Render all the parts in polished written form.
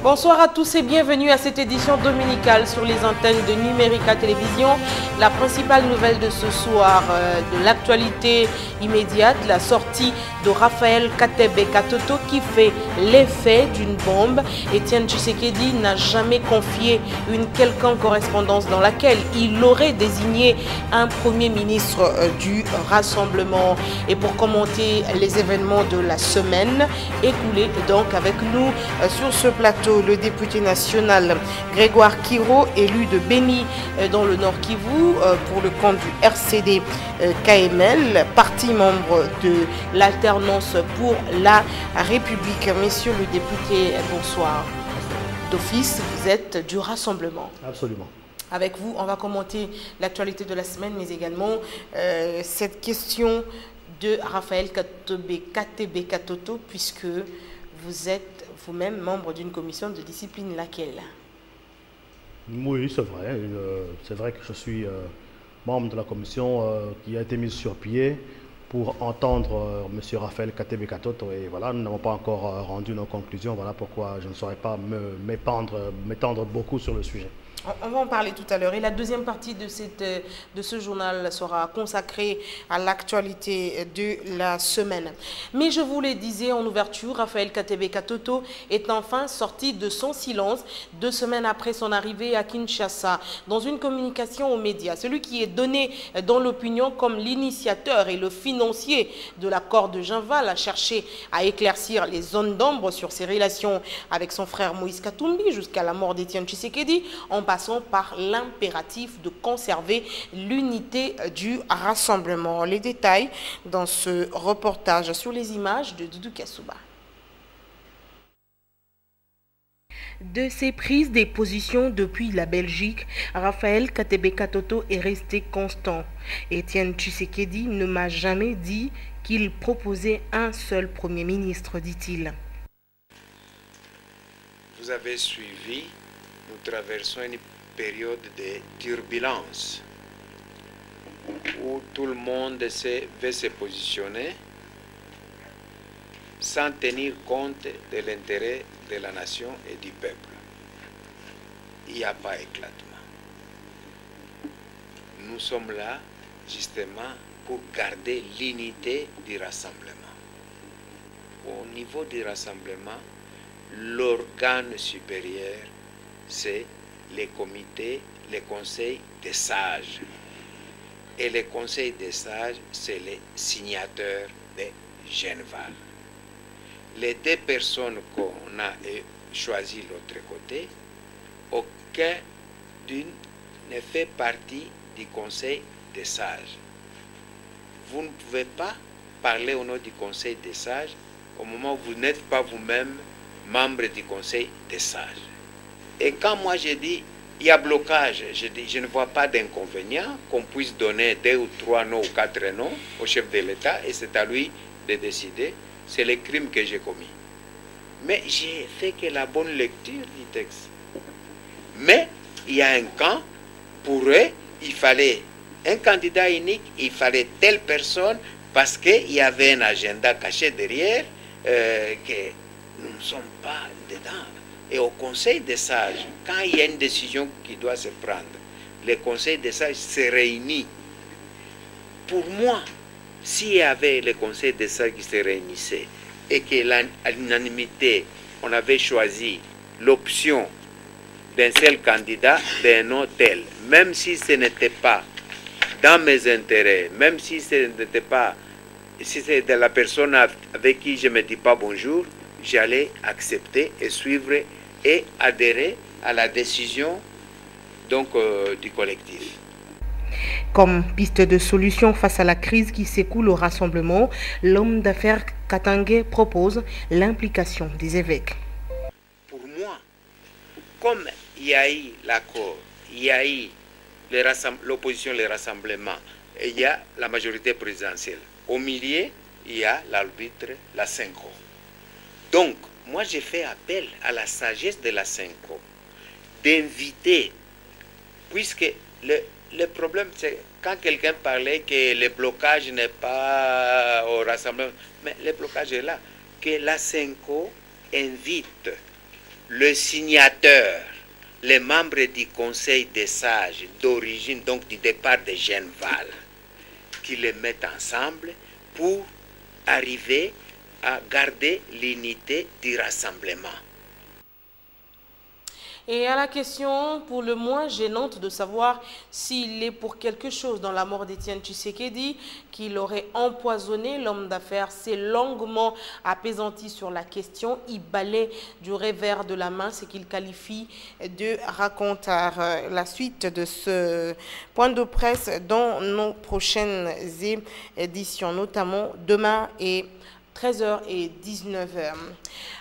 Bonsoir à tous et bienvenue à cette édition dominicale sur les antennes de Numérica Télévision. La principale nouvelle de ce soir, de l'actualité immédiate, la sortie de Raphaël Katebe Katoto qui fait l'effet d'une bombe. Etienne Tshisekedi n'a jamais confié une quelconque correspondance dans laquelle il aurait désigné un premier ministre du Rassemblement. Et pour commenter les événements de la semaine écoulée, donc avec nous sur ce plateau, le député national Grégoire Kiro, élu de Béni dans le Nord Kivu pour le compte du RCD KML, parti membre de l'alternance pour la République. Messieurs le député, bonsoir. D'office, vous êtes du Rassemblement. Absolument. Avec vous, on va commenter l'actualité de la semaine, mais également cette question de Raphaël Katebe Katoto, puisque vous êtes vous-même membre d'une commission de discipline, laquelle? Oui, c'est vrai. C'est vrai que je suis membre de la commission qui a été mise sur pied pour entendre M. Raphaël Katebe Katoto. Et voilà, nous n'avons pas encore rendu nos conclusions. Voilà pourquoi je ne saurais pas m'étendre beaucoup sur le sujet. On va en parler tout à l'heure. Et la deuxième partie de ce journal sera consacrée à l'actualité de la semaine. Mais je vous le disais en ouverture, Raphaël Katebe Katoto est enfin sorti de son silence 2 semaines après son arrivée à Kinshasa. Dans une communication aux médias, celui qui est donné dans l'opinion comme l'initiateur et le financier de l'accord de Genval a cherché à éclaircir les zones d'ombre sur ses relations avec son frère Moïse Katumbi jusqu'à la mort d'Etienne Tshisekedi, en passant par l'impératif de conserver l'unité du rassemblement. Les détails dans ce reportage sur les images de Doudou Kassouba. De ses prises des positions depuis la Belgique, Raphaël Katebe Katoto est resté constant. Etienne Tshisekedi ne m'a jamais dit qu'il proposait un seul Premier ministre, dit-il. Vous avez suivi, nous traversons une période de turbulence où tout le monde veut se positionner sans tenir compte de l'intérêt de la nation et du peuple. Il n'y a pas éclatement. Nous sommes là justement pour garder l'unité du rassemblement. Au niveau du rassemblement, l'organe supérieur, c'est les comités, les conseils des sages. Et les conseils des sages, c'est les signateurs de Genval. Les 2 personnes qu'on a choisies de l'autre côté, aucun d'une ne fait partie du conseil des sages. Vous ne pouvez pas parler au nom du conseil des sages au moment où vous n'êtes pas vous-même membre du conseil des sages. Et quand moi je dis il y a blocage, je dis je ne vois pas d'inconvénient qu'on puisse donner 2 ou 3 noms ou 4 noms au chef de l'État et c'est à lui de décider. C'est le crime que j'ai commis. Mais j'ai fait que la bonne lecture du texte. Mais il y a un camp, pour eux, il fallait un candidat unique, il fallait telle personne parce qu'il y avait un agenda caché derrière que nous ne sommes pas dedans. Et au Conseil des sages, quand il y a une décision qui doit se prendre, le Conseil des sages se réunit. Pour moi, s'il y avait le Conseil des sages qui se réunissait et qu'à l'unanimité, on avait choisi l'option d'un seul candidat, d'un nom tel, même si ce n'était pas dans mes intérêts, même si ce n'était pas, si c'est de la personne avec qui je ne me dis pas bonjour, j'allais accepter et suivre et adhérer à la décision donc, du collectif. Comme piste de solution face à la crise qui s'écoule au rassemblement, l'homme d'affaires Katangé propose l'implication des évêques. Pour moi, comme il y a eu l'accord, il y a eu l'opposition, les rassemblements, et il y a la majorité présidentielle. Au milieu, il y a l'arbitre, la Synco. Donc, moi j'ai fait appel à la sagesse de la Synco d'inviter, puisque le problème c'est quand quelqu'un parlait que le blocage n'est pas au rassemblement, mais le blocage est là, que la Synco invite le signateur, les membres du conseil des sages d'origine, donc du départ de Genval, qui les mettent ensemble pour arriver à garder l'unité du rassemblement. Et à la question pour le moins gênante de savoir s'il est pour quelque chose dans la mort d'Étienne Tshisekedi, qu'il aurait empoisonné, l'homme d'affaires s'est longuement apaisanti sur la question. Il balaie du revers de la main ce qu'il qualifie de racontard. La suite de ce point de presse dans nos prochaines éditions, notamment demain et 13h et 19h.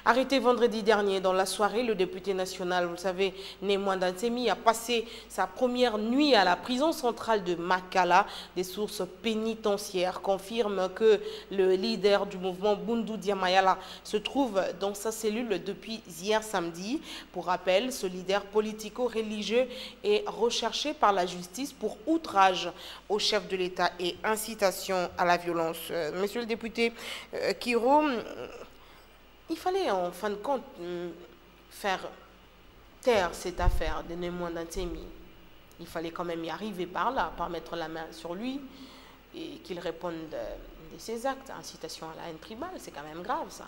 Arrêté vendredi dernier dans la soirée, le député national, vous le savez, Némoine Nsemi, a passé sa première nuit à la prison centrale de Makala. Des sources pénitentiaires confirment que le leader du mouvement Bundu Diamayala se trouve dans sa cellule depuis hier samedi. Pour rappel, ce leader politico-religieux est recherché par la justice pour outrage au chef de l'État et incitation à la violence. Monsieur le député Kiro, il fallait en fin de compte faire taire cette affaire de Némoine Nsemi. Il fallait quand même y arriver par là, par mettre la main sur lui et qu'il réponde de ses actes. Incitation à la haine tribale, c'est quand même grave ça.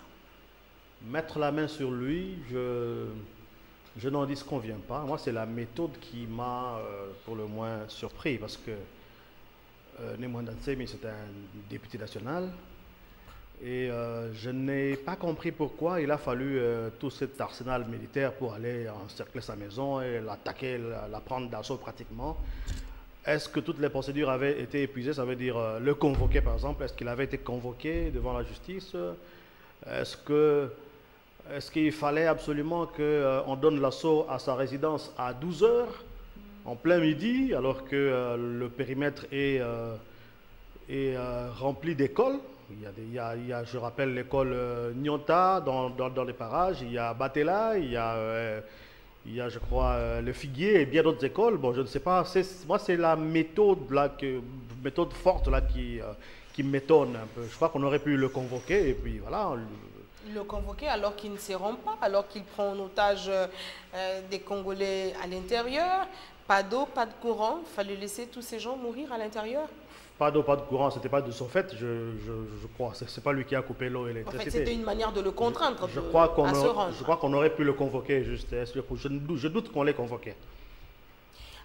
Mettre la main sur lui, je n'en disconviens pas. Moi, c'est la méthode qui m'a pour le moins surpris parce que Némoine Nsemi, c'est un député national. Et je n'ai pas compris pourquoi il a fallu tout cet arsenal militaire pour aller encercler sa maison et l'attaquer, la prendre d'assaut pratiquement. Est-ce que toutes les procédures avaient été épuisées? Ça veut dire le convoquer par exemple. Est-ce qu'il avait été convoqué devant la justice? Est-ce qu'il fallait absolument qu'on donne l'assaut à sa résidence à 12 h, en plein midi, alors que le périmètre est rempli d'écoles? Il y a, je rappelle, l'école Nyonta dans les parages, il y a Batela, il y a, je crois, le Figuier et bien d'autres écoles. Bon, je ne sais pas, moi c'est la méthode, méthode forte là, qui m'étonne un peu. Je crois qu'on aurait pu le convoquer et puis voilà. Le convoquer alors qu'il ne s'y rend pas, alors qu'il prend en otage des Congolais à l'intérieur. Pas d'eau, pas de courant, il fallait laisser tous ces gens mourir à l'intérieur. Pas d'eau, pas de courant, c'était pas de son fait, je crois. C'est pas lui qui a coupé l'eau et l'électricité. En fait, c'était une manière de le contraindre je crois qu'on aurait pu le convoquer, juste. Je doute qu'on l'ait convoqué.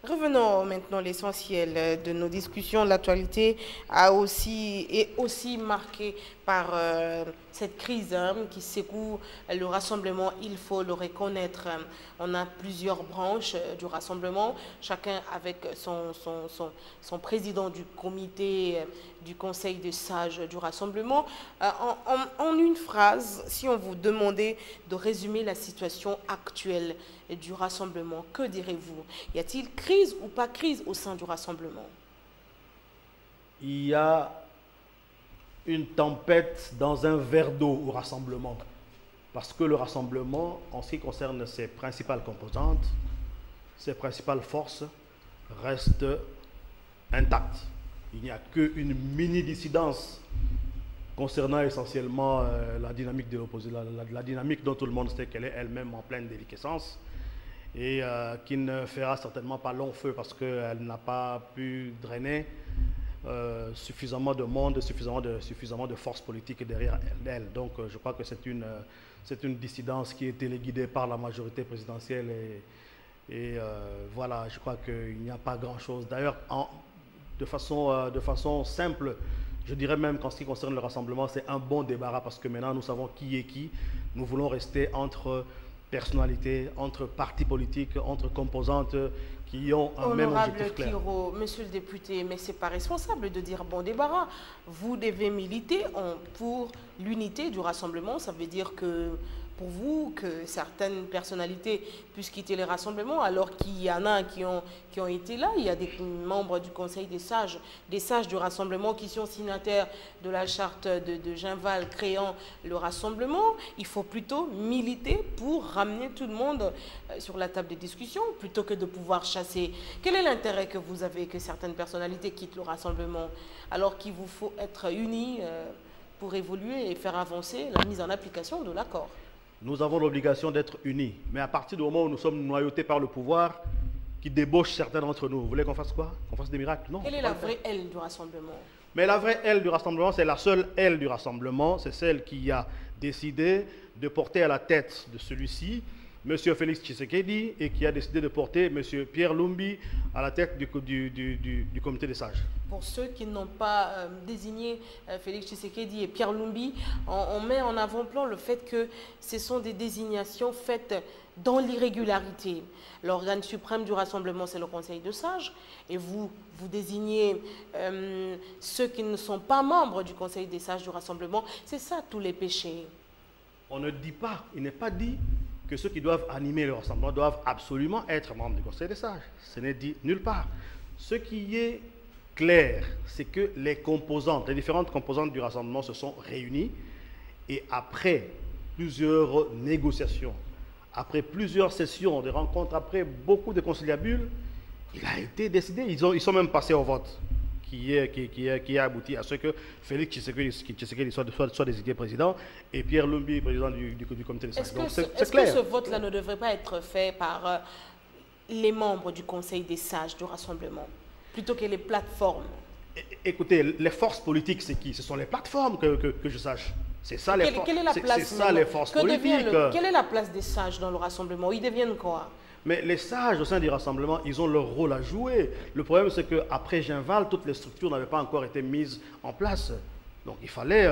Revenons maintenant à l'essentiel de nos discussions. L'actualité est aussi marquée par cette crise qui secoue le rassemblement, il faut le reconnaître. On a plusieurs branches du rassemblement, chacun avec son président du comité du conseil des sages du rassemblement. En une phrase, si on vous demandait de résumer la situation actuelle du rassemblement, que direz-vous? Y a-t-il crise ou pas crise au sein du rassemblement? Il y a une tempête dans un verre d'eau au rassemblement. Parce que le rassemblement, en ce qui concerne ses principales composantes, ses principales forces, restent intactes. Il n'y a qu'une mini-dissidence concernant essentiellement la dynamique de l'opposition, la dynamique dont tout le monde sait qu'elle est elle-même en pleine déliquescence et qui ne fera certainement pas long feu parce qu'elle n'a pas pu drainer suffisamment de monde, suffisamment de force politique derrière elle. Donc je crois que c'est une dissidence qui est téléguidée par la majorité présidentielle et voilà, je crois qu'il n'y a pas grand-chose. D'ailleurs, de façon simple, je dirais même qu'en ce qui concerne le rassemblement, c'est un bon débarras parce que maintenant nous savons qui est qui. Nous voulons rester entre personnalités, entre partis politiques, entre composantes qui ont un même objectif clair. Kiro, monsieur le député, mais ce n'est pas responsable de dire bon débarras. Vous devez militer pour l'unité du rassemblement. Ça veut dire que pour vous que certaines personnalités puissent quitter les rassemblements alors qu'il y en a qui ont été là. Il y a des membres du Conseil des sages du rassemblement qui sont signataires de la charte de Genval créant le rassemblement. Il faut plutôt militer pour ramener tout le monde sur la table des discussions plutôt que de pouvoir chasser. Quel est l'intérêt que vous avez que certaines personnalités quittent le rassemblement alors qu'il vous faut être unis pour évoluer et faire avancer la mise en application de l'accord? nous avons l'obligation d'être unis. Mais à partir du moment où nous sommes noyautés par le pouvoir, qui débauche certains d'entre nous, vous voulez qu'on fasse quoi? Qu'on fasse des miracles? Non. Quelle est la vraie aile du rassemblement? Mais la vraie aile du rassemblement, c'est la seule aile du rassemblement, c'est celle qui a décidé de porter à la tête de celui-ci M. Félix Tshisekedi et qui a décidé de porter M. Pierre Lumbi à la tête du comité des sages. Pour ceux qui n'ont pas désigné Félix Tshisekedi et Pierre Lumbi, on met en avant-plan le fait que ce sont des désignations faites dans l'irrégularité. L'organe suprême du rassemblement, c'est le Conseil de sages, et vous désignez ceux qui ne sont pas membres du Conseil des sages du rassemblement. C'est ça tous les péchés. On ne dit pas, il n'est pas dit que ceux qui doivent animer le rassemblement doivent absolument être membres du Conseil des sages. Ce n'est dit nulle part. Ce qui est clair, c'est que les différentes composantes du rassemblement se sont réunies et après plusieurs négociations, après plusieurs sessions de rencontres, après beaucoup de conciliabules, il a été décidé, ils sont même passés au vote qui a abouti à ce que Félix Tshisekedi soit désigné président et Pierre Lumbi président du comité des sages. Donc c'est clair. Est-ce que ce vote-là ne devrait pas être fait par les membres du Conseil des sages du rassemblement plutôt que les plateformes? Écoutez, les forces politiques, c'est qui? Ce sont les plateformes que je sache. C'est ça les forces politiques. Quelle est la place des sages dans le rassemblement? Ils deviennent quoi? Mais les sages au sein du rassemblement, ils ont leur rôle à jouer. Le problème, c'est qu'après Ginval, toutes les structures n'avaient pas encore été mises en place. Donc il fallait,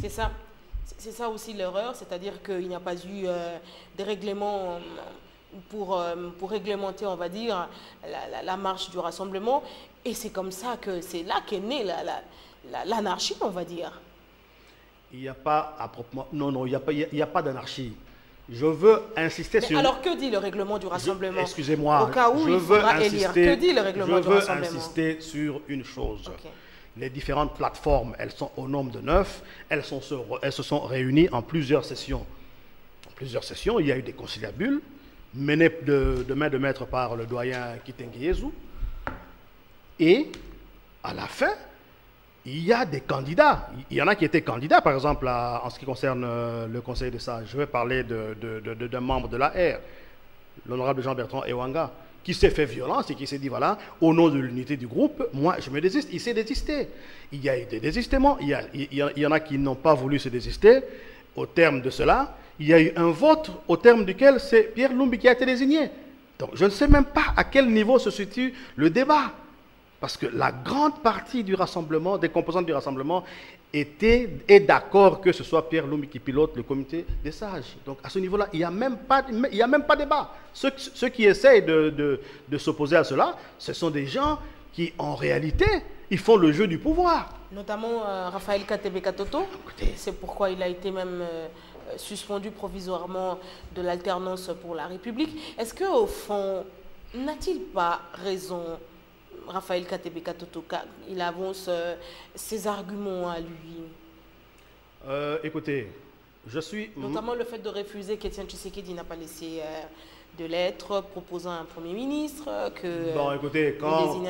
C'est ça. C'est ça aussi l'erreur, c'est-à-dire qu'il n'y a pas eu des règlements pour réglementer, on va dire, la marche du rassemblement. Et c'est comme ça que c'est là qu'est née l'anarchie, on va dire. Il n'y a pas à proprement... Non, il n'y a pas d'anarchie. Je veux insister sur... Alors, que dit le règlement du rassemblement? Excusez-moi, au cas où il faudra élire. Que dit le règlement du rassemblement? Je veux insister sur une chose. Okay. Les différentes plateformes, elles sont au nombre de 9. Elles se sont réunies en plusieurs sessions. En plusieurs sessions, il y a eu des conciliabules menées de main de maître par le doyen Kitenge-Yezu. Et à la fin, il y a des candidats. Il y en a qui étaient candidats, par exemple, en ce qui concerne le Conseil des sages. Je vais parler d'un membre de l'AR, l'honorable Jean-Bertrand Ewanga, qui s'est fait violence et qui s'est dit, voilà, au nom de l'unité du groupe, moi, je me désiste. Il s'est désisté. Il y a eu des désistements. Il y en a qui n'ont pas voulu se désister. Au terme de cela, il y a eu un vote au terme duquel c'est Pierre Lumbi qui a été désigné. Donc, je ne sais même pas à quel niveau se situe le débat. Parce que la grande partie du rassemblement, des composantes du rassemblement, est d'accord que ce soit Pierre Lumbi qui pilote le comité des sages. Donc à ce niveau-là, il n'y a même pas débat. Ceux qui essayent de s'opposer à cela, ce sont des gens qui, en réalité, ils font le jeu du pouvoir. Notamment Raphaël Katebe Katoto. C'est pourquoi il a été même suspendu provisoirement de l'alternance pour la République. Est-ce qu'au fond, n'a-t-il pas raison, Raphaël Katebe Katoto, il avance ses arguments à lui? Écoutez, je suis... Notamment le fait de refuser qu'Étienne Tshisekedi n'a pas laissé de lettre proposant un Premier ministre, que bon, écoutez, quand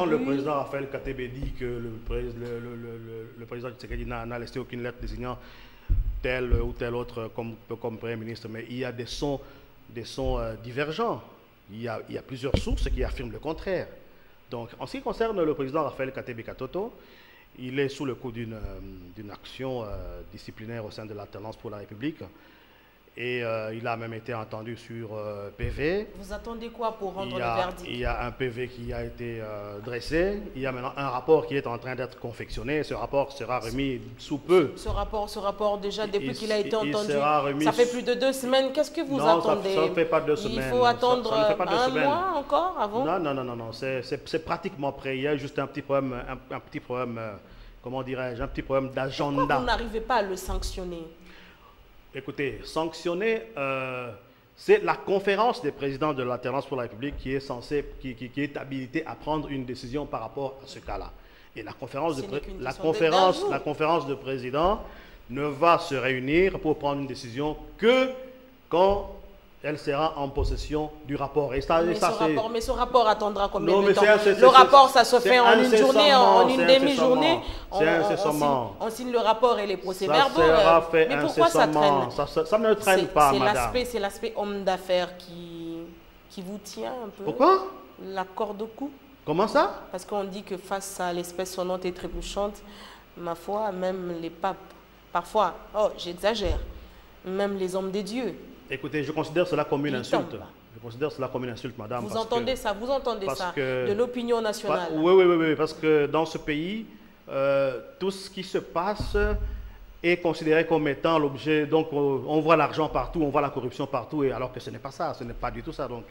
le président Raphaël Katebe dit que le président Tshisekedi n'a laissé aucune lettre désignant tel ou tel autre comme Premier ministre, mais il y a des sons divergents. Il y a plusieurs sources qui affirment le contraire. Donc, en ce qui concerne le président Raphaël Katebe Katoto, il est sous le coup d'une action disciplinaire au sein de l'alternance pour la République. Et il a même été entendu sur PV. Vous attendez quoi pour rendre le verdict? Il y a un PV qui a été dressé. Il y a maintenant un rapport qui est en train d'être confectionné. Ce rapport sera remis sous peu. Ce rapport déjà, depuis qu'il a été entendu, ça fait plus de 2 semaines. Qu'est-ce que vous attendez? Ça ne fait pas 2 semaines. Il faut attendre un mois encore avant? Non. C'est pratiquement prêt. Il y a juste un petit problème, comment dirais-je, un petit problème d'agenda. Pourquoi vous n'arrivez pas à le sanctionner? Écoutez, sanctionner, c'est la conférence des présidents de l'alternance pour la République qui est habilitée à prendre une décision par rapport à ce cas-là. Et la conférence de présidents ne va se réunir pour prendre une décision que quand elle sera en possession du rapport. Et ça, mais ce rapport attendra combien de temps? Le rapport, ça se fait en une journée, en une demi-journée. C'est incessamment. On signe le rapport et les procès-verbaux. Ça sera fait mais pourquoi ça traîne? Ça ne traîne pas, madame. C'est l'aspect homme d'affaires qui vous tient un peu. Pourquoi? La corde au cou. Comment ça? Parce qu'on dit que face à l'espèce sonnante et trébuchante, ma foi, même les papes, parfois, oh, j'exagère, même les hommes des dieux. Écoutez, je considère cela comme une insulte. Je considère cela comme une insulte, madame. Vous entendez ça de l'opinion nationale. Oui, parce que dans ce pays, tout ce qui se passe est considéré comme étant l'objet. Donc, on voit l'argent partout, on voit la corruption partout, et alors que ce n'est pas ça, ce n'est pas du tout ça. Donc,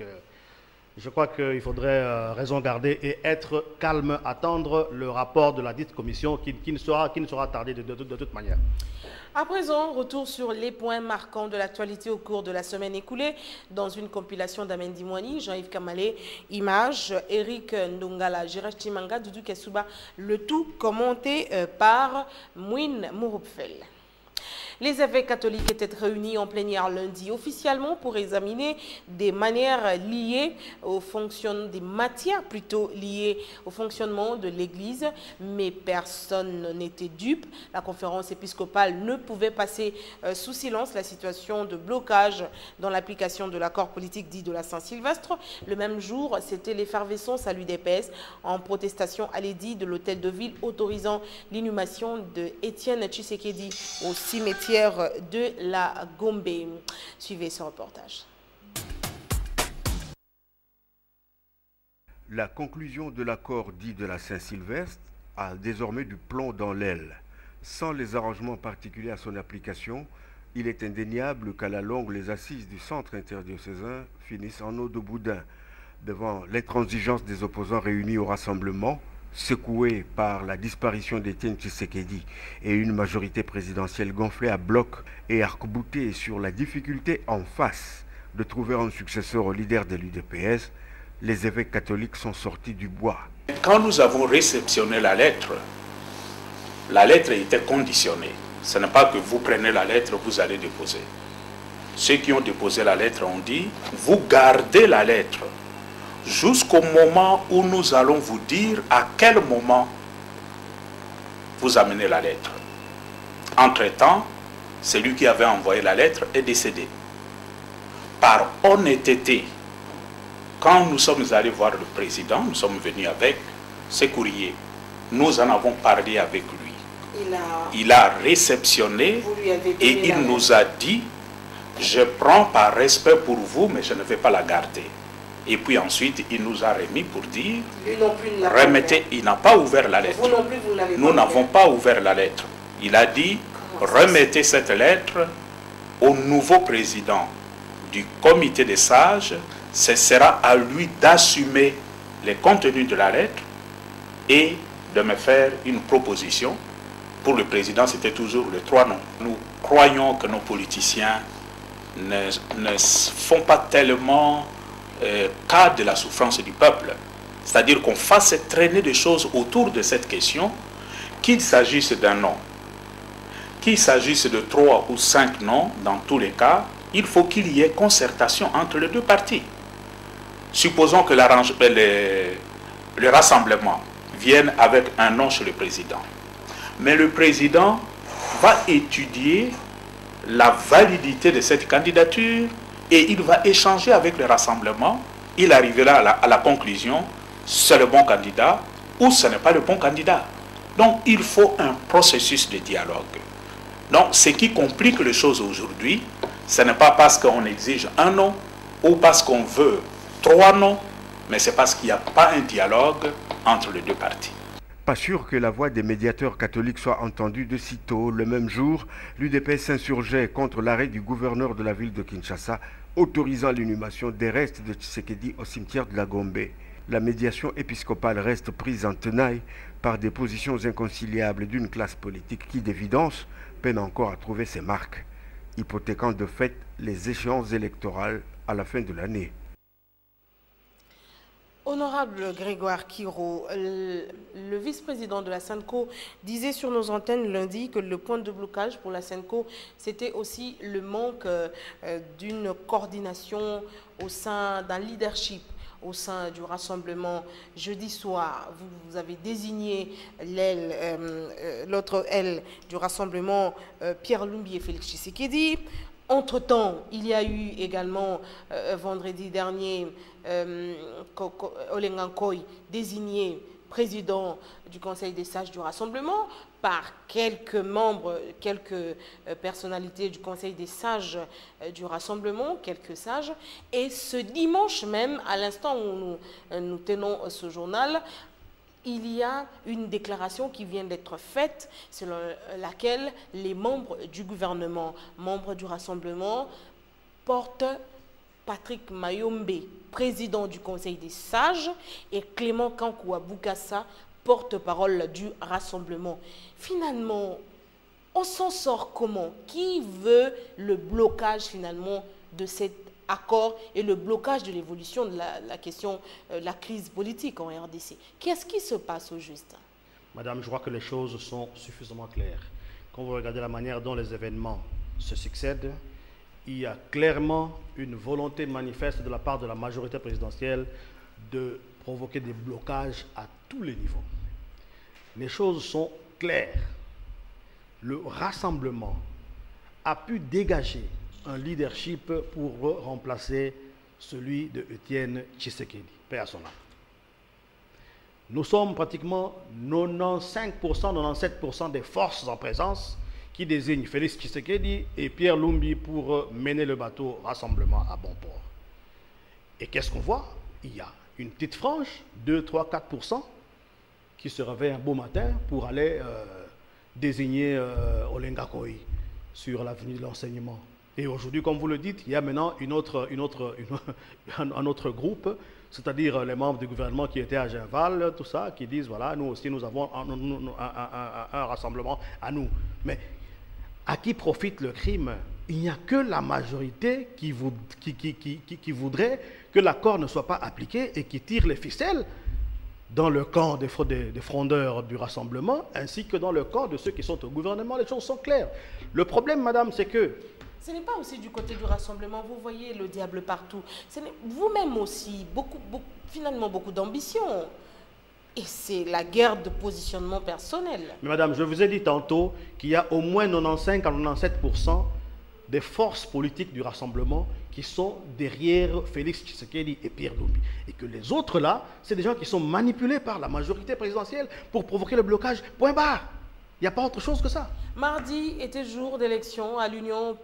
je crois qu'il faudrait raison garder et être calme, attendre le rapport de la dite commission qui ne sera tardé de toute manière. À présent, retour sur les points marquants de l'actualité au cours de la semaine écoulée. Dans une compilation d'Amendi Mouani, Jean-Yves Kamale, Images, Eric Ndongala, Gérard Chimanga, Doudou Kessouba, le tout commenté par Mouine Mouroupfel. Les évêques catholiques étaient réunis en plénière lundi officiellement pour examiner des manières liées au fonctionnement, des matières plutôt liées au fonctionnement de l'Église, mais personne n'était dupe. La conférence épiscopale ne pouvait passer sous silence la situation de blocage dans l'application de l'accord politique dit de la Saint-Sylvestre. Le même jour, c'était l'effervescence à l'UDPS en protestation à l'édit de l'hôtel de ville autorisant l'inhumation de Étienne Tshisekedi au cimetière de la Gombe. Suivez ce reportage. La conclusion de l'accord dit de la Saint-Sylvestre a désormais du plomb dans l'aile. Sans les arrangements particuliers à son application, il est indéniable qu'à la longue, les assises du centre interdiocésain finissent en eau de boudin. Devant l'intransigeance des opposants réunis au rassemblement, secoués par la disparition d'Étienne Tshisekedi et une majorité présidentielle gonflée à bloc et arc-boutée sur la difficulté en face de trouver un successeur au leader de l'UDPS, les évêques catholiques sont sortis du bois. Quand nous avons réceptionné la lettre était conditionnée. Ce n'est pas que vous prenez la lettre, vous allez déposer. Ceux qui ont déposé la lettre ont dit, vous gardez la lettre jusqu'au moment où nous allons vous dire à quel moment vous amenez la lettre. Entre-temps, celui qui avait envoyé la lettre est décédé. Par honnêteté, quand nous sommes allés voir le président, nous sommes venus avec ce courrier. Nous en avons parlé avec lui. Il a réceptionné et il nous a dit, je prends par respect pour vous, mais je ne vais pas la garder. Et puis ensuite, il nous a remis pour dire, remettez, il n'a pas ouvert la lettre. Nous n'avons pas ouvert la lettre. Il a dit, remettez cette lettre au nouveau président du comité des sages. Ce sera à lui d'assumer les contenus de la lettre et de me faire une proposition. Pour le président, c'était toujours les 3 noms. Nous croyons que nos politiciens ne font pas tellement cas de la souffrance du peuple. C'est-à-dire qu'on fasse traîner des choses autour de cette question, qu'il s'agisse d'un nom, qu'il s'agisse de 3 ou 5 noms, dans tous les cas, il faut qu'il y ait concertation entre les 2 parties. Supposons que le rassemblement vienne avec un nom chez le président. Mais le président va étudier la validité de cette candidature et il va échanger avec le rassemblement. Il arrivera à la conclusion, c'est le bon candidat ou ce n'est pas le bon candidat. Donc il faut un processus de dialogue. Donc ce qui complique les choses aujourd'hui, ce n'est pas parce qu'on exige un nom ou parce qu'on veut 3 noms, mais c'est parce qu'il n'y a pas un dialogue entre les 2 parties. Pas sûr que la voix des médiateurs catholiques soit entendue de sitôt. Le même jour, l'UDPS s'insurgeait contre l'arrêt du gouverneur de la ville de Kinshasa autorisant l'inhumation des restes de Tshisekedi au cimetière de la Gombe. La médiation épiscopale reste prise en tenaille par des positions inconciliables d'une classe politique qui, d'évidence, peine encore à trouver ses marques, hypothéquant de fait les échéances électorales à la fin de l'année. Honorable Grégoire Kiro, le vice-président de la SENCO disait sur nos antennes lundi que le point de blocage pour la SENCO, c'était aussi le manque d'une coordination au sein d'un leadership au sein du rassemblement. Jeudi soir, vous avez désigné l'autre aile du rassemblement, Pierre Lumbi et Félix Tshisekedi. Entre-temps, il y a eu également, vendredi dernier, Olenga Nkoy désigné président du Conseil des sages du Rassemblement par quelques membres, quelques personnalités du Conseil des sages du Rassemblement, quelques sages. Et ce dimanche même, à l'instant où nous tenons ce journal, il y a une déclaration qui vient d'être faite selon laquelle les membres du gouvernement, membres du Rassemblement, portent Patrick Mayombe, président du Conseil des sages, et Clément Kankoua Boukassa, porte-parole du Rassemblement. Finalement, on s'en sort comment? Qui veut le blocage finalement de cet accord et le blocage de l'évolution de la question, la crise politique en RDC? Qu'est-ce qui se passe au juste? Madame, je crois que les choses sont suffisamment claires. Quand vous regardez la manière dont les événements se succèdent, il y a clairement une volonté manifeste de la part de la majorité présidentielle de provoquer des blocages à tous les niveaux. Les choses sont claires. Le rassemblement a pu dégager un leadership pour remplacer celui de Étienne Tshisekedi, paix à son âme. Nous sommes pratiquement 95%, 97% des forces en présence qui désignent Félix Tshisekedi et Pierre Lumbi pour mener le bateau rassemblement à bon port. Et qu'est-ce qu'on voit? Il y a une petite frange, 2, 3, 4%, qui se réveille un beau matin pour aller désigner Olenga Nkoy sur l'avenue de l'enseignement. Et aujourd'hui, comme vous le dites, il y a maintenant un autre groupe, c'est-à-dire les membres du gouvernement qui étaient à Genval, tout ça, qui disent, voilà, nous aussi, nous avons un rassemblement à nous. Mais à qui profite le crime? Il n'y a que la majorité qui voudrait que l'accord ne soit pas appliqué et qui tire les ficelles dans le camp des frondeurs du rassemblement, ainsi que dans le camp de ceux qui sont au gouvernement. Les choses sont claires. Le problème, madame, c'est que ce n'est pas aussi du côté du rassemblement, vous voyez le diable partout. Vous-même aussi, finalement beaucoup d'ambition. Et c'est la guerre de positionnement personnel. Mais madame, je vous ai dit tantôt qu'il y a au moins 95 à 97% des forces politiques du rassemblement qui sont derrière Félix Tshisekedi et Pierre Lumbi. Et que les autres là, c'est des gens qui sont manipulés par la majorité présidentielle pour provoquer le blocage. Point barre. Il n'y a pas autre chose que ça. Mardi était jour d'élection à l'Union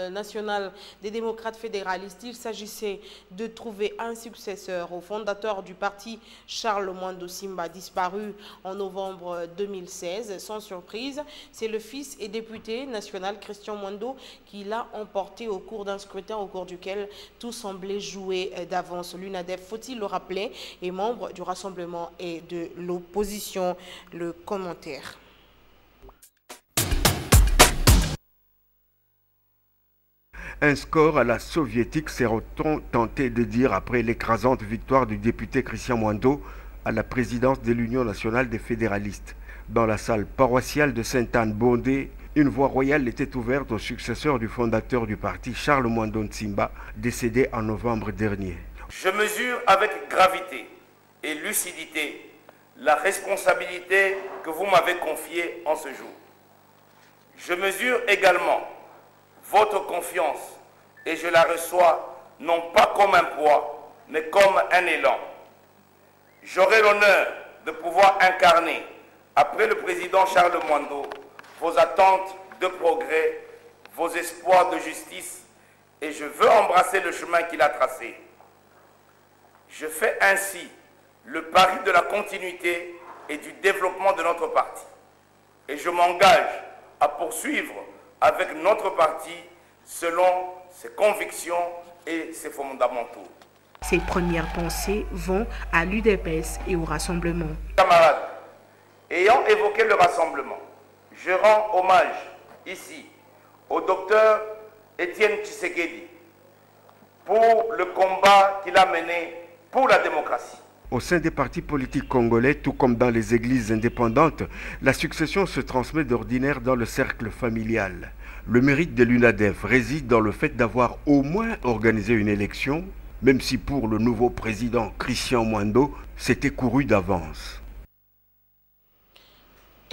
nationale des démocrates fédéralistes. Il s'agissait de trouver un successeur au fondateur du parti, Charles Mwando Simba, disparu en novembre 2016. Sans surprise, c'est le fils et député national Christian Mwando qui l'a emporté au cours d'un scrutin au cours duquel tout semblait jouer d'avance. L'UNADEF, faut-il le rappeler, est membre du Rassemblement et de l'opposition. Le commentaire. Un score à la soviétique, serait-on tenté de dire après l'écrasante victoire du député Christian Mwando à la présidence de l'Union nationale des fédéralistes. Dans la salle paroissiale de Sainte-Anne-Bondé, une voie royale était ouverte au successeur du fondateur du parti, Charles Mwando Simba, décédé en novembre dernier. Je mesure avec gravité et lucidité la responsabilité que vous m'avez confiée en ce jour. Je mesure également votre confiance et je la reçois non pas comme un poids, mais comme un élan. J'aurai l'honneur de pouvoir incarner, après le président Charles Mwando, vos attentes de progrès, vos espoirs de justice, et je veux embrasser le chemin qu'il a tracé. Je fais ainsi le pari de la continuité et du développement de notre parti. Et je m'engage à poursuivre avec notre parti selon ses convictions et ses fondamentaux. Ces premières pensées vont à l'UDPS et au Rassemblement. Camarades, ayant évoqué le Rassemblement, je rends hommage ici au docteur Étienne Tshisekedi pour le combat qu'il a mené pour la démocratie. Au sein des partis politiques congolais, tout comme dans les églises indépendantes, la succession se transmet d'ordinaire dans le cercle familial. Le mérite de l'UNADEF réside dans le fait d'avoir au moins organisé une élection, même si pour le nouveau président Christian Mwando, c'était couru d'avance.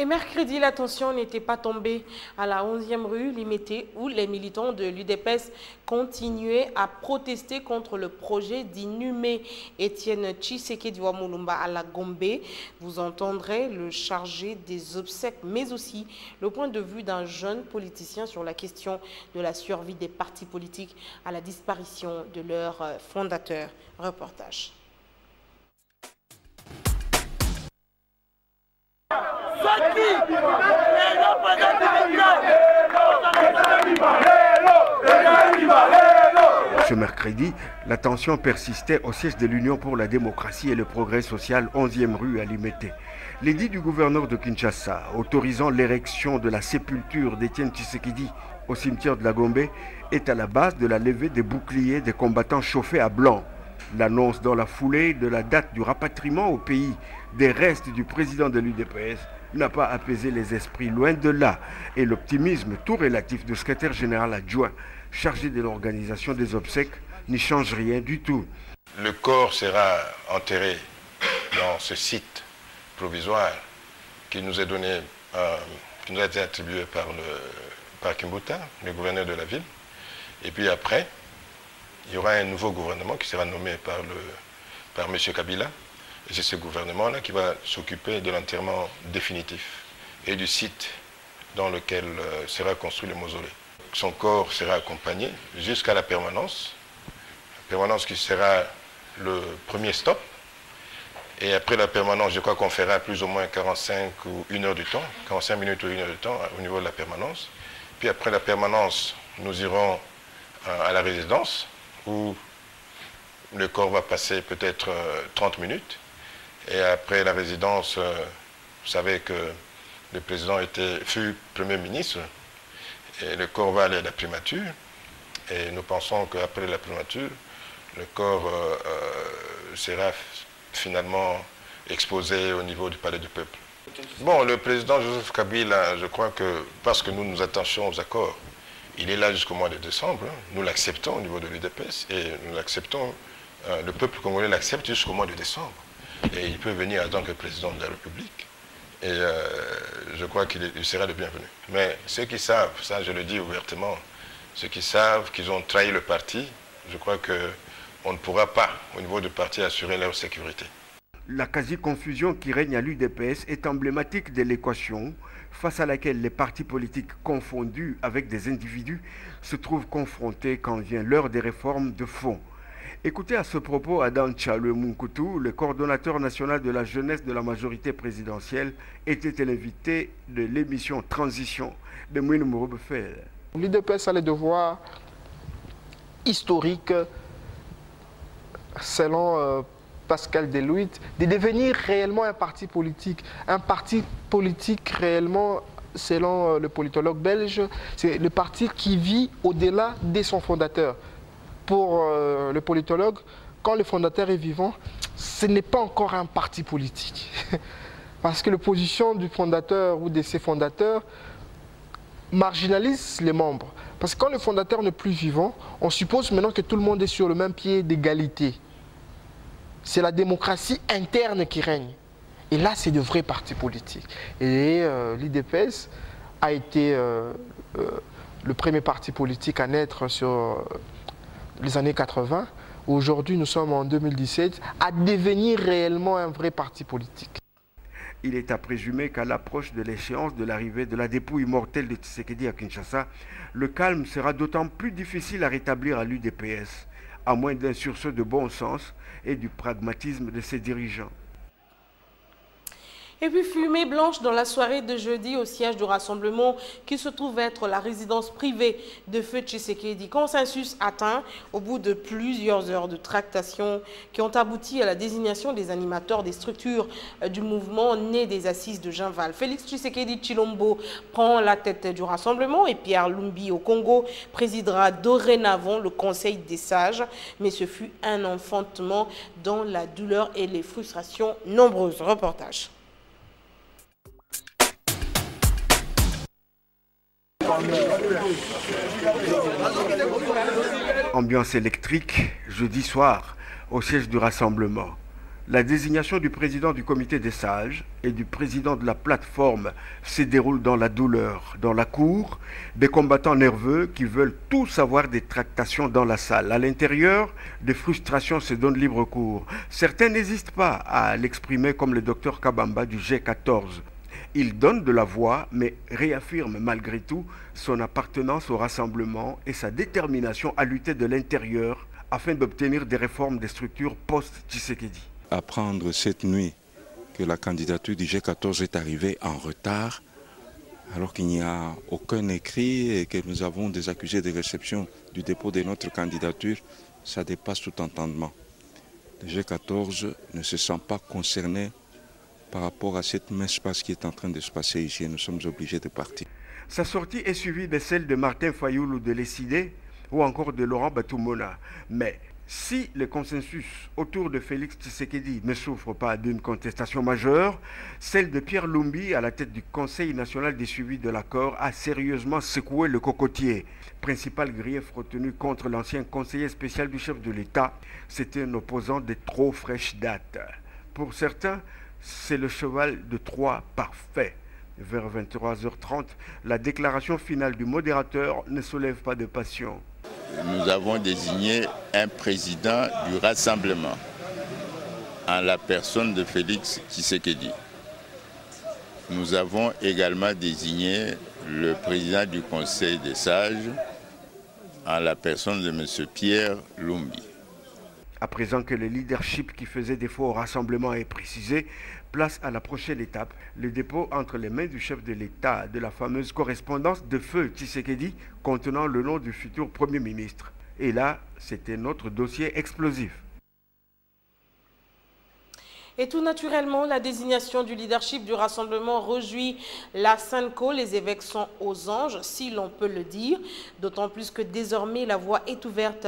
Et mercredi, la tension n'était pas tombée à la 11e rue Limité, où les militants de l'UDPS continuaient à protester contre le projet d'inhumer Étienne Tshisekedi Wamulumba à la Gombe. Vous entendrez le chargé des obsèques, mais aussi le point de vue d'un jeune politicien sur la question de la survie des partis politiques à la disparition de leur fondateur. Reportage. Ce mercredi, la tension persistait au siège de l'Union pour la démocratie et le progrès social, 11e rue à Limete. L'édit du gouverneur de Kinshasa autorisant l'érection de la sépulture d'Étienne Tshisekedi au cimetière de la Gombe est à la base de la levée des boucliers des combattants chauffés à blanc. L'annonce dans la foulée de la date du rapatriement au pays des restes du président de l'UDPS n'a pas apaisé les esprits, loin de là, et l'optimisme tout relatif du secrétaire général adjoint chargé de l'organisation des obsèques n'y change rien du tout. Le corps sera enterré dans ce site provisoire qui nous est donné, qui nous a été attribué par Kimbuta, le gouverneur de la ville. Et puis après, il y aura un nouveau gouvernement qui sera nommé par M. Kabila. Et c'est ce gouvernement-là qui va s'occuper de l'enterrement définitif et du site dans lequel sera construit le mausolée. Son corps sera accompagné jusqu'à la permanence qui sera le premier stop. Et après la permanence, je crois qu'on fera plus ou moins 45 ou 1 heure de temps, 45 minutes ou 1 heure de temps au niveau de la permanence. Puis après la permanence, nous irons à la résidence où le corps va passer peut-être 30 minutes. Et après la résidence, vous savez que le président fut Premier ministre et le corps va aller à la primature. Et nous pensons qu'après la primature, le corps sera finalement exposé au niveau du palais du peuple. Bon, le président Joseph Kabila, je crois que parce que nous nous attachions aux accords, il est là jusqu'au mois de décembre. Nous l'acceptons au niveau de l'UDPS et nous l'acceptons, le peuple congolais l'accepte jusqu'au mois de décembre. Et il peut venir en tant que président de la République. Et je crois qu'il sera le bienvenu. Mais ceux qui savent, ça je le dis ouvertement, ceux qui savent qu'ils ont trahi le parti, je crois qu'on ne pourra pas, au niveau du parti, assurer leur sécurité. La quasi-confusion qui règne à l'UDPS est emblématique de l'équation face à laquelle les partis politiques confondus avec des individus se trouvent confrontés quand vient l'heure des réformes de fond. Écoutez à ce propos Adam Tchalwe Munkoutou, le coordonnateur national de la jeunesse de la majorité présidentielle, était l'invité de l'émission Transition de Mouine Mourobefel. L'UDPS a le devoir historique, selon Pascal Deluit, de devenir réellement un parti politique. Un parti politique réellement, selon le politologue belge, c'est le parti qui vit au-delà de son fondateur. Pour le politologue, quand le fondateur est vivant, ce n'est pas encore un parti politique. Parce que la position du fondateur ou de ses fondateurs marginalise les membres. Parce que quand le fondateur n'est plus vivant, on suppose maintenant que tout le monde est sur le même pied d'égalité. C'est la démocratie interne qui règne. Et là, c'est de vrais partis politiques. Et l'UDPS a été le premier parti politique à naître sur les années 80. Aujourd'hui, nous sommes en 2017, à devenir réellement un vrai parti politique. Il est à présumer qu'à l'approche de l'échéance de l'arrivée de la dépouille mortelle de Tshisekedi à Kinshasa, le calme sera d'autant plus difficile à rétablir à l'UDPS, à moins d'un sursaut de bon sens et du pragmatisme de ses dirigeants. Et puis fumée blanche dans la soirée de jeudi au siège du rassemblement qui se trouve être la résidence privée de Feu Tshisekedi. Consensus atteint au bout de plusieurs heures de tractations qui ont abouti à la désignation des animateurs des structures du mouvement né des assises de Jean-Val. Félix Tshisekedi Tshilombo prend la tête du rassemblement et Pierre Lumbi au Congo présidera dorénavant le Conseil des sages. Mais ce fut un enfantement dans la douleur et les frustrations nombreuses. Reportage. Ambiance électrique, jeudi soir, au siège du rassemblement. La désignation du président du comité des sages et du président de la plateforme se déroule dans la douleur. Dans la cour, des combattants nerveux qui veulent tout savoir des tractations dans la salle. À l'intérieur, des frustrations se donnent libre cours. Certains n'hésitent pas à l'exprimer comme le docteur Kabamba du G14. Il donne de la voix, mais réaffirme malgré tout son appartenance au rassemblement et sa détermination à lutter de l'intérieur afin d'obtenir des réformes des structures post-Tshisekedi. Apprendre cette nuit que la candidature du G14 est arrivée en retard, alors qu'il n'y a aucun écrit et que nous avons des accusés de réception du dépôt de notre candidature, ça dépasse tout entendement. Le G14 ne se sent pas concerné par rapport à cette messe passe qui est en train de se passer ici et nous sommes obligés de partir. Sa sortie est suivie de celle de Martin Fayoulou de Lessidé ou encore de Laurent Batoumona. Mais si le consensus autour de Félix Tshisekedi ne souffre pas d'une contestation majeure, celle de Pierre Lumbi à la tête du Conseil national des suivis de l'accord a sérieusement secoué le cocotier. Principal grief retenu contre l'ancien conseiller spécial du chef de l'État, c'était un opposant de trop fraîche date. Pour certains, c'est le cheval de Troie parfait. Vers 23h30, la déclaration finale du modérateur ne soulève pas de passion. Nous avons désigné un président du rassemblement en la personne de Félix Tshisekedi. Nous avons également désigné le président du Conseil des sages en la personne de M. Pierre Lumbi. À présent que le leadership qui faisait défaut au rassemblement est précisé, place à la prochaine étape, le dépôt entre les mains du chef de l'État de la fameuse correspondance de Feu Tshisekedi contenant le nom du futur Premier ministre. Et là, c'était notre dossier explosif. Et tout naturellement, la désignation du leadership du rassemblement réjouit la Sanco. Les évêques sont aux anges, si l'on peut le dire. D'autant plus que désormais, la voie est ouverte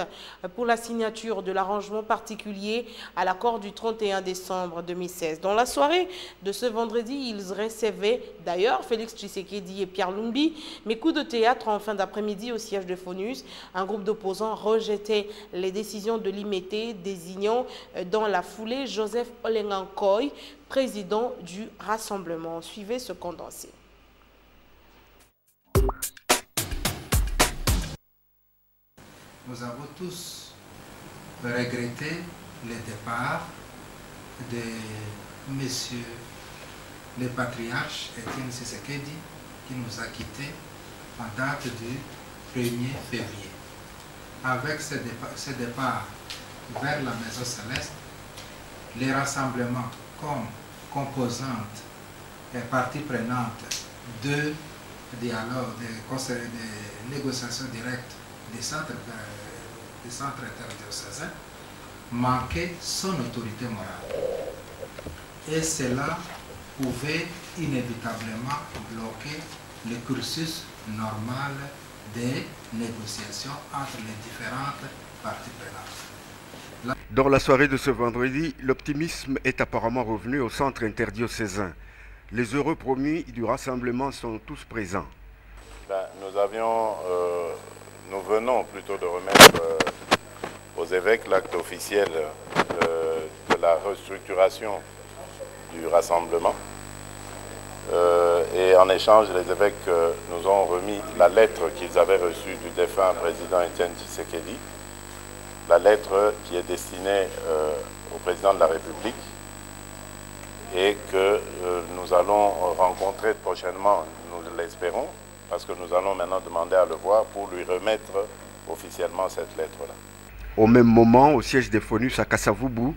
pour la signature de l'arrangement particulier à l'accord du 31 décembre 2016. Dans la soirée de ce vendredi, ils recevaient d'ailleurs Félix Tshisekedi et Pierre Lumbi. Mais coup de théâtre en fin d'après-midi au siège de FONUS. Un groupe d'opposants rejetait les décisions de l'IMET, désignant dans la foulée Joseph Olenga Koy, président du rassemblement. Suivez ce condensé. Nous avons tous regretté le départ de monsieur le patriarche Étienne Tshisekedi qui nous a quittés en date du 1er février. Avec ce départ vers la Maison Céleste, les rassemblements comme composantes et parties prenantes de dialogue, de négociations directes des centres interdiocésains manquaient son autorité morale. Et cela pouvait inévitablement bloquer le cursus normal des négociations entre les différentes parties prenantes. Dans la soirée de ce vendredi, l'optimisme est apparemment revenu au centre interdiocésain. Les heureux promis du rassemblement sont tous présents. Nous venons plutôt de remettre aux évêques l'acte officiel de la restructuration du rassemblement. Et en échange, les évêques nous ont remis la lettre qu'ils avaient reçue du défunt président Étienne Tshisekedi, la lettre qui est destinée au président de la République et que nous allons rencontrer prochainement, nous l'espérons, parce que nous allons maintenant demander à le voir pour lui remettre officiellement cette lettre-là. Au même moment, au siège des FONUS à Kassavubu,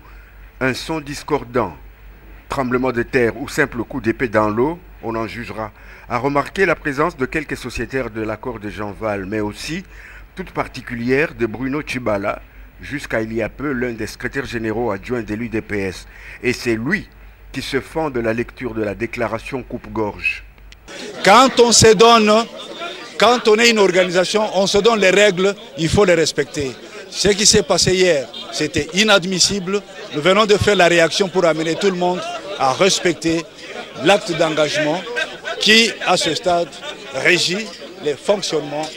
un son discordant. tremblement de terre ou simple coup d'épée dans l'eau, on en jugera. A remarquer la présence de quelques sociétaires de l'accord de Jean Val, mais aussi toute particulière de Bruno Tchibala, jusqu'à il y a peu l'un des secrétaires généraux adjoints de l'UDPS. Et c'est lui qui se fend de la lecture de la déclaration coupe-gorge. Quand on se donne, quand on est une organisation, on se donne les règles, il faut les respecter. Ce qui s'est passé hier, c'était inadmissible. Nous venons de faire la réaction pour amener tout le monde à respecter l'acte d'engagement qui, à ce stade, régit les fonctionnements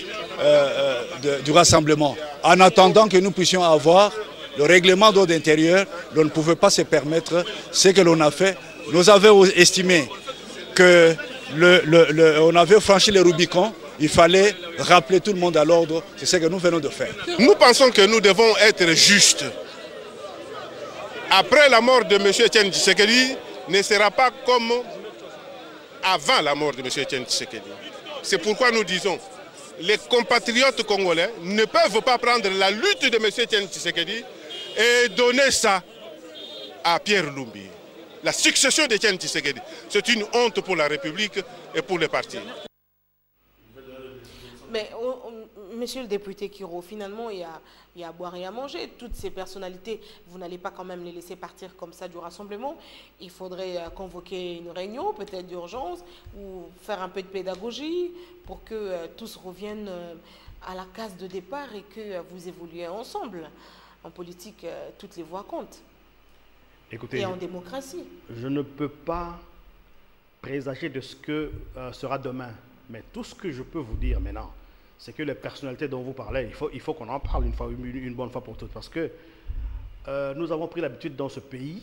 du rassemblement. En attendant que nous puissions avoir le règlement d'ordre intérieur, on ne pouvait pas se permettre ce que l'on a fait. Nous avions estimé qu'on avait franchi le Rubicon. Il fallait rappeler tout le monde à l'ordre. C'est ce que nous venons de faire. Nous pensons que nous devons être justes. Après la mort de M. Etienne Tshisekedi, ne sera pas comme avant la mort de M. Etienne Tshisekedi. C'est pourquoi nous disons, les compatriotes congolais ne peuvent pas prendre la lutte de M. Etienne Tshisekedi et donner ça à Pierre Lumbi. La succession d'Etienne Tshisekedi, c'est une honte pour la République et pour les partis. Mais, monsieur le député Kiro, finalement, il y a à boire et à manger. Toutes ces personnalités, vous n'allez pas quand même les laisser partir comme ça du rassemblement. Il faudrait convoquer une réunion, peut-être d'urgence, ou faire un peu de pédagogie pour que tous reviennent à la case de départ et que vous évoluez ensemble. En politique, toutes les voix comptent. Écoutez, et en démocratie. Je ne peux pas présager de ce que sera demain. Mais tout ce que je peux vous dire maintenant, c'est que les personnalités dont vous parlez, il faut qu'on en parle une bonne fois pour toutes. Parce que nous avons pris l'habitude dans ce pays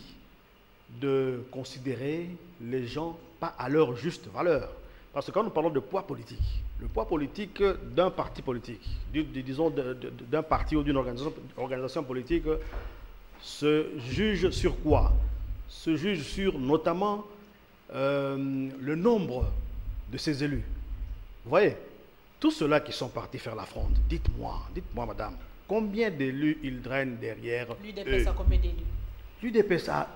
de considérer les gens pas à leur juste valeur. Parce que quand nous parlons de poids politique, le poids politique d'un parti politique, disons d'un parti ou d'une organisation politique, se juge sur quoi? Se juge sur notamment le nombre de ses élus. Vous voyez, tous ceux-là qui sont partis faire la fronde, dites-moi, madame, combien d'élus ils drainent derrière eux? L'UDPS a combien d'élus? L'UDPS a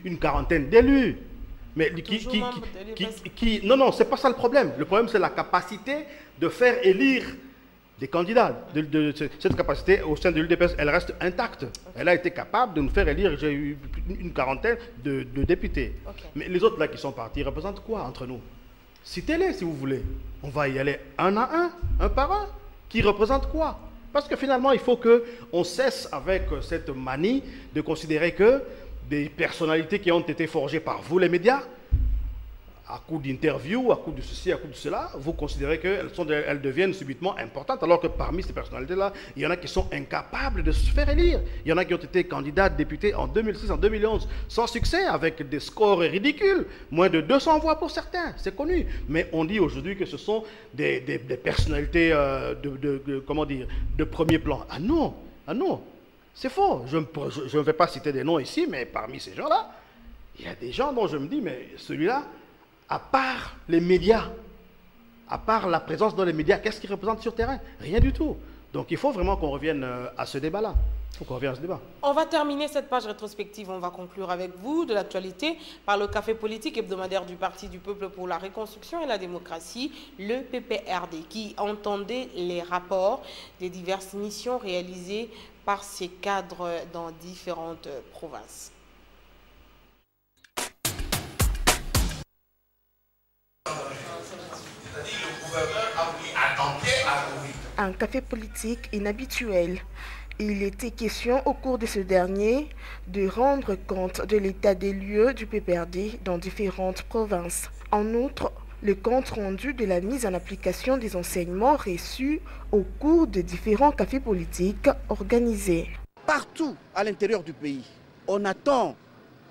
une quarantaine d'élus. Mais non, c'est pas ça le problème. Le problème, c'est la capacité de faire élire des candidats. Cette capacité au sein de l'UDPS, elle reste intacte. Okay. Elle a été capable de nous faire élire, j'ai eu une quarantaine de députés. Okay. Mais les autres là qui sont partis représentent quoi entre nous? Citez-les si vous voulez. On va y aller un à un par un. Qui représente quoi? Parce que finalement, il faut qu'on cesse avec cette manie de considérer que des personnalités qui ont été forgées par vous, les médias, à coup d'interview, à coup de ceci, à coup de cela, vous considérez qu'elles deviennent subitement importantes, alors que parmi ces personnalités-là, il y en a qui sont incapables de se faire élire. Il y en a qui ont été candidats députés en 2006, en 2011, sans succès, avec des scores ridicules, moins de 200 voix pour certains, c'est connu. Mais on dit aujourd'hui que ce sont des personnalités comment dire, de premier plan. Ah non, c'est faux. Je ne vais pas citer des noms ici, mais parmi ces gens-là, il y a des gens dont je me dis, mais celui-là, à part les médias, à part la présence dans les médias, qu'est-ce qu'ils représentent sur terrain? Rien du tout. Donc il faut vraiment qu'on revienne à ce débat-là. Il faut qu'on revienne à ce débat. On va terminer cette page rétrospective, on va conclure avec vous de l'actualité par le café politique hebdomadaire du Parti du Peuple pour la Reconstruction et la Démocratie, le PPRD, qui entendait les rapports des diverses missions réalisées par ses cadres dans différentes provinces. Un café politique inhabituel. Il était question au cours de ce dernier de rendre compte de l'état des lieux du PPRD dans différentes provinces. En outre, le compte rendu de la mise en application des enseignements reçus au cours de différents cafés politiques organisés. Partout à l'intérieur du pays, on attend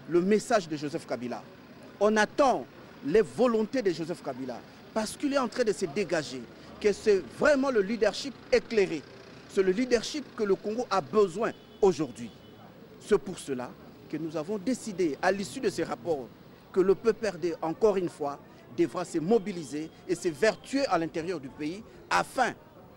le message de Joseph Kabila. On attend les volontés de Joseph Kabila parce qu'il est en train de se dégager, que c'est vraiment le leadership éclairé. C'est le leadership que le Congo a besoin aujourd'hui. C'est pour cela que nous avons décidé, à l'issue de ces rapports, que le PPRD, encore une fois, devra se mobiliser et se vertuer à l'intérieur du pays afin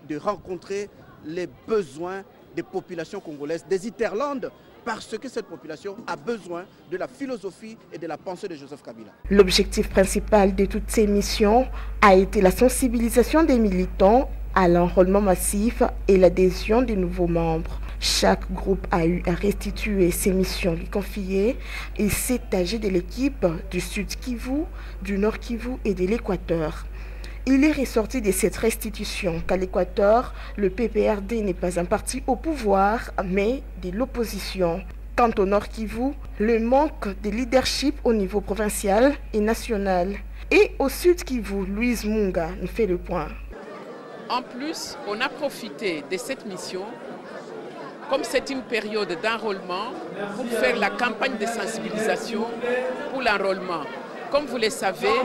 de rencontrer les besoins des populations congolaises, des Interlandes, parce que cette population a besoin de la philosophie et de la pensée de Joseph Kabila. L'objectif principal de toutes ces missions a été la sensibilisation des militants à l'enrôlement massif et l'adhésion des nouveaux membres. Chaque groupe a eu à restituer ses missions lui confiées. Il s'est agi de l'équipe du Sud Kivu, du Nord Kivu et de l'Équateur. Il est ressorti de cette restitution qu'à l'Équateur, le PPRD n'est pas un parti au pouvoir, mais de l'opposition. Quant au Nord Kivu, le manque de leadership au niveau provincial et national. Et au Sud Kivu, Louise Munga nous fait le point. En plus, on a profité de cette mission, comme c'est une période d'enrôlement, pour faire la campagne de sensibilisation pour l'enrôlement. Comme vous le savez,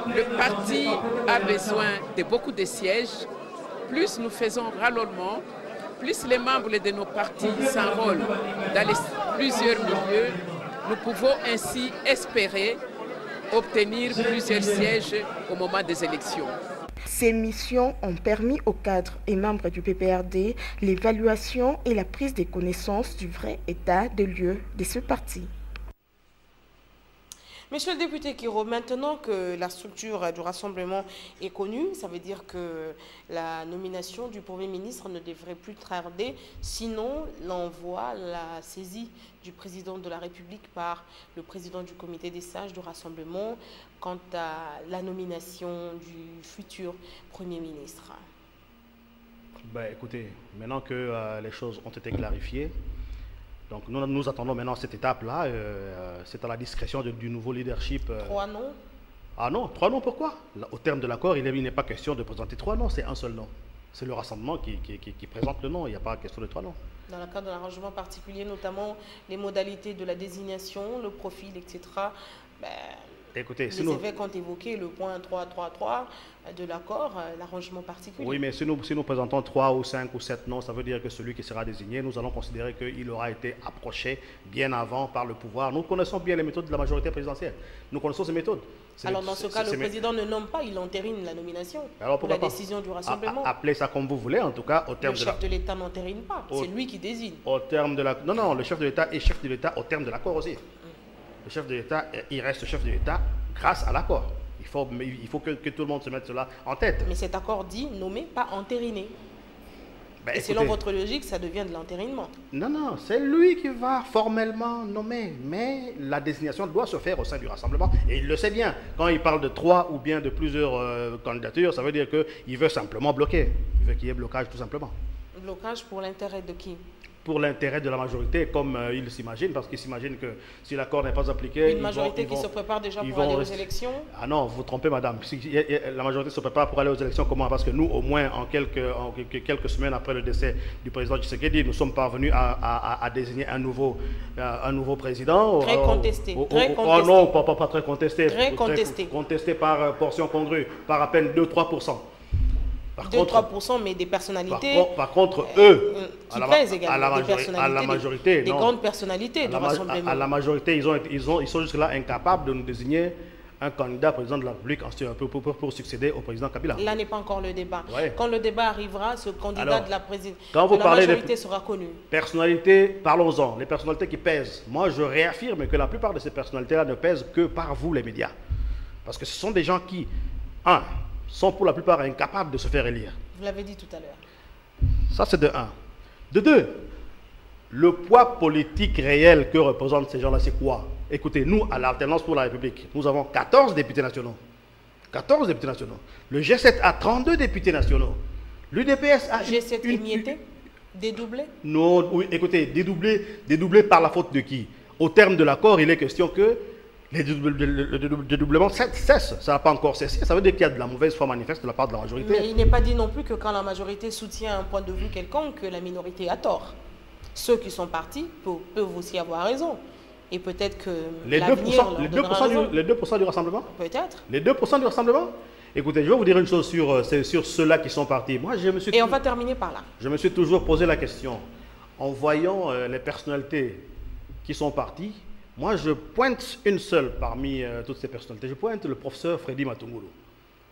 le parti a besoin de beaucoup de sièges. Plus nous faisons rallolement, plus les membres de nos partis s'enrôlent dans plusieurs milieux, nous pouvons ainsi espérer obtenir plusieurs sièges au moment des élections. Ces missions ont permis aux cadres et membres du PPRD l'évaluation et la prise de connaissance du vrai état de lieu de ce parti. Monsieur le député Kiro, maintenant que la structure du rassemblement est connue, ça veut dire que la nomination du Premier ministre ne devrait plus tarder, sinon l'envoi, la saisie du président de la République par le président du comité des sages du rassemblement quant à la nomination du futur Premier ministre. Ben, écoutez, maintenant que les choses ont été clarifiées, donc nous attendons maintenant cette étape-là. C'est à la discrétion du nouveau leadership. 3 noms? Ah non, 3 noms, pourquoi? Au terme de l'accord, il n'est pas question de présenter 3 noms, c'est un seul nom. C'est le rassemblement qui présente le nom, il n'y a pas question de 3 noms. Dans le cadre d'un arrangement particulier, notamment les modalités de la désignation, le profil, etc. Écoutez, les évêques ont évoqué le point 3.3.3 de l'accord, l'arrangement particulier. Oui, mais si nous présentons 3 ou 5 ou 7 noms, ça veut dire que celui qui sera désigné, nous allons considérer qu'il aura été approché bien avant par le pouvoir. Nous connaissons bien les méthodes de la majorité présidentielle. Nous connaissons ces méthodes. Alors dans ce cas, le président ne nomme pas, il entérine la nomination. Alors, pour la décision du rassemblement. Appelez ça comme vous voulez, en tout cas, au terme de la... Le chef de l'État n'entérine pas, c'est lui qui désigne. Au terme de la... Non, le chef de l'État est chef de l'État au terme de l'accord aussi. Le chef de l'État, il reste chef de l'État grâce à l'accord. Il faut que tout le monde se mette cela en tête. Mais cet accord dit nommé, pas entériné. Et selon votre logique, ça devient de l'entérinement. Non, c'est lui qui va formellement nommer. Mais la désignation doit se faire au sein du rassemblement. Et il le sait bien. Quand il parle de 3 ou bien de plusieurs candidatures, ça veut dire qu'il veut simplement bloquer. Il veut qu'il y ait blocage tout simplement. Blocage pour l'intérêt de qui? Pour l'intérêt de la majorité, comme il s'imagine, parce qu'il s'imagine que si l'accord n'est pas appliqué... Une majorité qui se prépare déjà pour aller aux élections? Ah non, vous trompez madame. La majorité se prépare pour aller aux élections, comment? Parce que nous, au moins, en quelques semaines après le décès du président Tshisekedi, nous sommes parvenus à désigner un nouveau président. Très contesté. Oh non, pas très contesté. Très contesté. Contesté par portion congrue, par à peine 2-3%. 2-3%, mais des personnalités par contre, eux, qui pèsent également, à la majorité, des grandes personnalités du rassemblement. À la majorité, ils sont jusque-là incapables de nous désigner un candidat président de la République pour succéder au président Kabila. Là n'est pas encore le débat. Ouais. Quand le débat arrivera, ce candidat de la majorité sera connu. Personnalités, parlons-en, les personnalités qui pèsent. Moi, je réaffirme que la plupart de ces personnalités-là ne pèsent que par vous, les médias. Parce que ce sont des gens qui, sont pour la plupart incapables de se faire élire. Vous l'avez dit tout à l'heure. Ça, c'est de 1. De 2, le poids politique réel que représentent ces gens-là, c'est quoi? Écoutez, nous, à l'Alternance pour la République, nous avons 14 députés nationaux. 14 députés nationaux. Le G7 a 32 députés nationaux. L'UDPS a... G7 émietté? Dédoublé? Non, oui, écoutez, dédoublé par la faute de qui? Au terme de l'accord, il est question que le dédoublement cesse. Ça n'a pas encore cessé. Ça veut dire qu'il y a de la mauvaise foi manifeste de la part de la majorité. Mais il n'est pas dit non plus que quand la majorité soutient un point de vue quelconque, que la minorité a tort. Ceux qui sont partis peuvent aussi avoir raison. Et peut-être que les 2% du rassemblement? Peut-être. Les 2% du rassemblement? Écoutez, je vais vous dire une chose sur ceux-là qui sont partis. Moi, on va terminer par là. Je me suis toujours posé la question. En voyant les personnalités qui sont parties, moi, je pointe une seule parmi toutes ces personnalités. Je pointe le professeur Freddy Matungulu,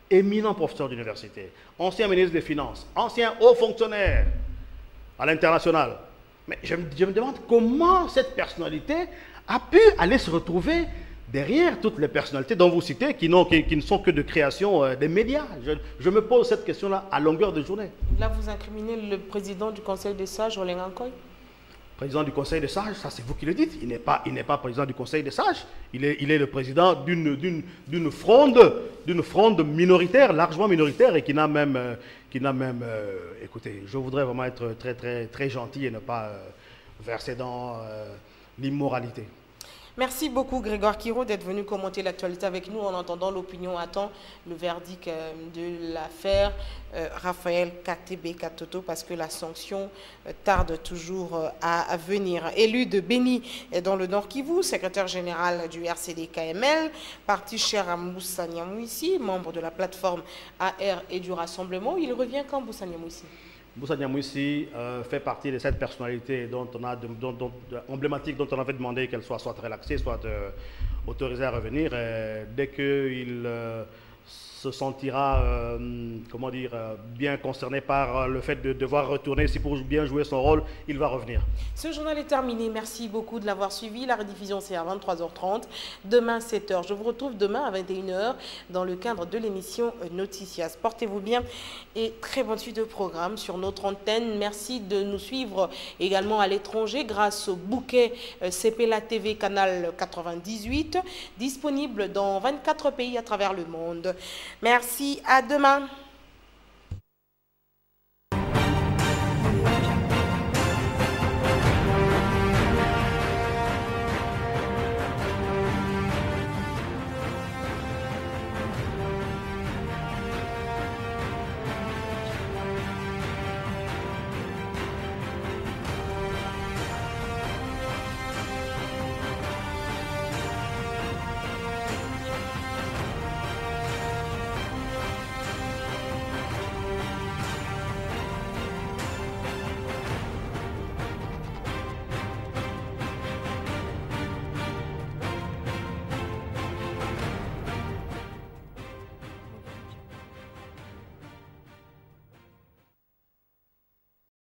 éminent professeur d'université, ancien ministre des Finances, ancien haut fonctionnaire. à l'international. Mais je me demande comment cette personnalité a pu aller se retrouver derrière toutes les personnalités dont vous citez, qui ne sont que de création des médias. Je me pose cette question-là à longueur de journée. Là, vous incriminez le président du Conseil des sages, Olenga Nkoy. Président du Conseil des sages, ça c'est vous qui le dites. Il n'est pas président du Conseil des sages. Il est le président d'une fronde minoritaire, largement minoritaire, et qui n'a même, écoutez, je voudrais vraiment être très gentil et ne pas verser dans l'immoralité. Merci beaucoup Grégoire Kiro d'être venu commenter l'actualité avec nous. En attendant, l'opinion attend le verdict de l'affaire Raphaël Katebe Katoto parce que la sanction tarde toujours à venir. Élu de Béni dans le Nord Kivu, secrétaire général du RCD-KML, parti cher à Moussa Nyamouissi, membre de la plateforme AR et du Rassemblement. Il revient quand Moussa Nyamouissi? Moussa Nyamouissi fait partie de cette personnalité emblématique dont on avait demandé qu'elle soit relaxée, soit autorisée à revenir. Dès qu'il se sentira bien concerné par le fait de devoir retourner, si pour bien jouer son rôle, il va revenir. Ce journal est terminé. Merci beaucoup de l'avoir suivi. La rediffusion, c'est à 23h30. Demain, 7h. Je vous retrouve demain à 21h dans le cadre de l'émission Noticias. Portez-vous bien et très bonne suite de programme sur notre antenne. Merci de nous suivre également à l'étranger grâce au bouquet CPLA TV Canal 98, disponible dans 24 pays à travers le monde. Merci, à demain.